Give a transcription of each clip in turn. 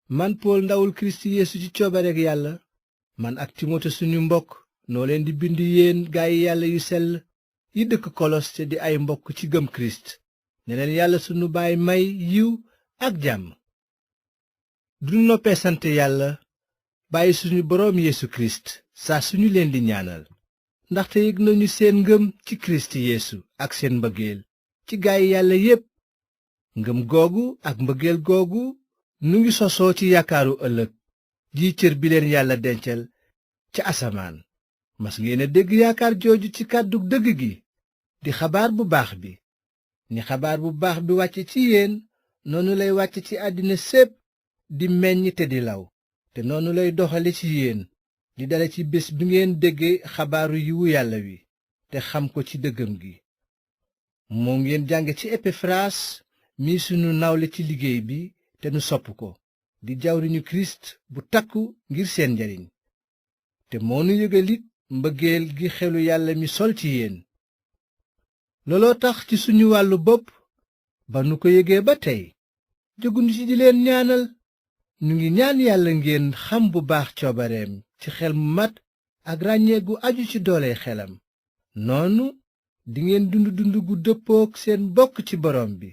man Pool ndawul Kirist Yeesu ci coobareg Yàlla man ak Timote suñu mbokk noo leen di bind yéen gaayi Yàlla yu sell yi dëkk Kolos te di ay mbokk ci gëm Kirist ne leen Yàlla sunu Baay may yiw ak jàmm. duñu noppee sant Yàlla bàyyi suñu boroom Yeesu Kirist saa suñu leen di ñaanal ndaxte yëg nañu seen ngëm ci Kirist Yeesu ak seen mbëggeel ci gaayi Yàlla yépp. ngëm googu ak mbëggeel googu nu ngi sosoo ci yaakaaru ëllëg ji cër bi leen Yàlla dencal ca asamaan. mas ngeen a dégg yaakaar jooju ci kàddu dëgg gi di xabaar bu baax bi. ni xabaar bu baax bi wàcce ci yéen noonu lay wàcce ci àddina sépp di meññ te di law te noonu lay doxale ci yéen di dale ci bés bi ngeen dégge xabaaru yiwu Yàlla wi te xam ko ci dëggam gi. moo ngeen jànge ci Epafras mi sunu nawle ci liggéey bi te nu sopp ko di jawriñu Kirist bu takku ngir seen njariñ te moo nu yëgalit mbëggeel gi xelu Yàlla mi sol ci yéen. looloo tax ci suñu wàllu bopp ba nu ko yëgee ba tey jógunu ci di leen ñaanal ñu ngi ñaan Yàlla ngeen xam bu baax coobareem ci xel mu mat ak ràññee gu aju ci doole xelam. noonu dingeen dund gu dëppook seen bokk ci borom bi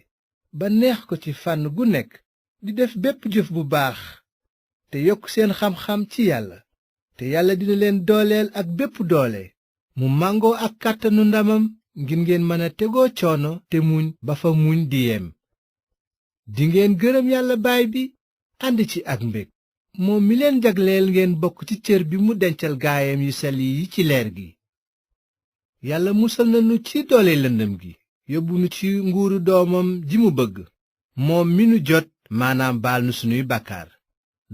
ba neex ko ci fànn gu nekk di def bépp jëf bu baax te yokk seen xam-xam ci Yàlla te Yàlla dina leen dooleel ak bépp doole mu màngoo ak kàttanu ndamam ngir ngeen mën a tegoo coono te muñ ba fa muñ di yem. dingeen gërëm Yàlla Baay bi ànd ci ak mbég moom mi leen jagleel ngeen bokk ci cër bi mu dencal gaayam yu sell yi ci leer gi. Yàlla musal nanu ci doole lëndëm gi yóbbu nu ci nguuru doomam ji mu bëgg moom mi nu jot maanaam baal nu sunuy bàkkaar.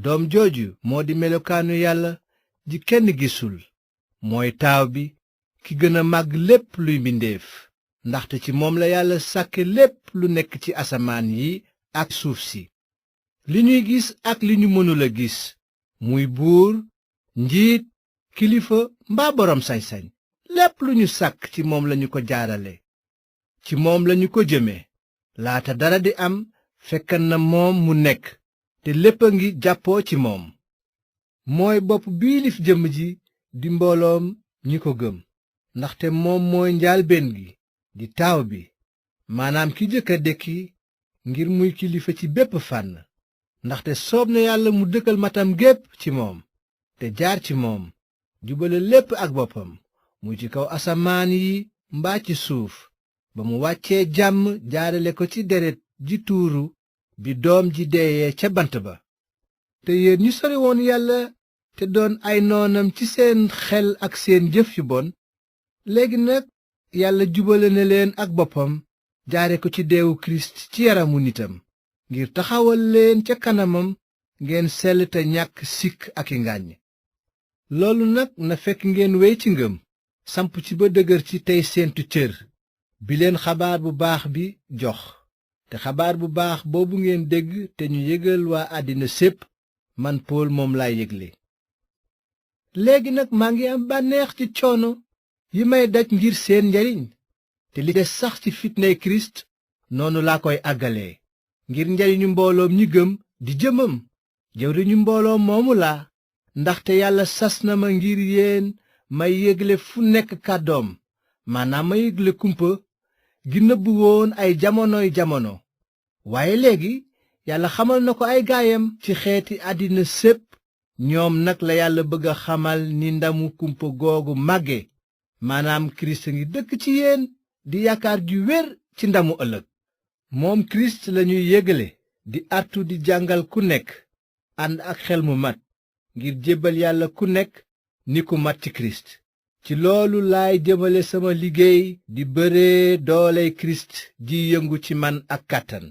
doom jooju moo di melokaanu Yàlla ji kenn gisul mooy taaw bi ki gën a màgg lépp luy mbindeef ndaxte ci moom la Yàlla sàkke lépp lu nekk ci asamaan yi ak suuf si li ñuy gis ak li ñu mënul a gis muy buur njiit kilifa mbaa boroom sañ-sañ lépp lu ñu sàkk ci moom lañu ko jaarale ci moom lañu ko jëme laata dara di am fekkan na moom mu nekk te lépp a ngi jàppoo ci moom. mooy bopp bi yilif jëmm ji di mbooloom ñi ko gëm ndaxte moom mooy njaalbéen gi di taaw bi maanaam ki jëkk a dekki ngir muy kilifa ci bépp fànn ndaxte soob na Yàlla mu dëkkal matam gépp ci moom te jaar ci moom jubale lépp ak boppam muy ci kaw asamaan yi mbaa ci suuf ba mu wàccee jàmm jaarale ko ci deret ji tuuru bi doom ji deeyee ca bant ba. te yéen ñu sori woon Yàlla te doon ay noonam ci seen xel ak seen jëf yu bon léegi nag Yàlla jubale na leen ak boppam jaare ko ci deewu Kirist ci yaramu nitam ngir taxawal leen ca kanamam ngeen sell te ñàkk sikk ak i ngàññ. loolu nag na fekk ngeen wéy ci ngëm samp ci ba dëgër ci tey séentu cër bi leen xabaar bu baax bi jox te xabaar bu baax boobu ngeen dégg te ñu yëgal waa àddina sépp man Pool moom laay yëgle. léegi nag maa ngi am bànneex ci coono yi may daj ngir seen njariñ te li des sax ci fitnay Kirist noonu laa koy àggalee ngir njariñu mbooloom ñi gëm di jëmam. jëwriñu mbooloo moomu laa ndaxte Yàlla sas na ma ngir yéen may yégle fu nekk kàddoom maanaam ma yégle kumpa gi nëbbu woon ay jamonoy jamono waaye léegi Yàlla xamal na ko ay gaayam ci xeeti àddina sépp ñoom nag la Yàlla bëgg a xamal ni ndamu kumpa googu màgge maanaam Kirist ngi dëkk ci yéen di yaakaar ju wér ci ndamu ëllëg. moom Kirist lañuy yégale di artu di jàngal ku nekk ànd ak xel mu mat ngir jébbal Yàlla ku nekk ni ku mat ci Kirist. ci loolu laay jëmale sama liggéey di bëree dooley Kirist ji yëngu ci man ak kàttan.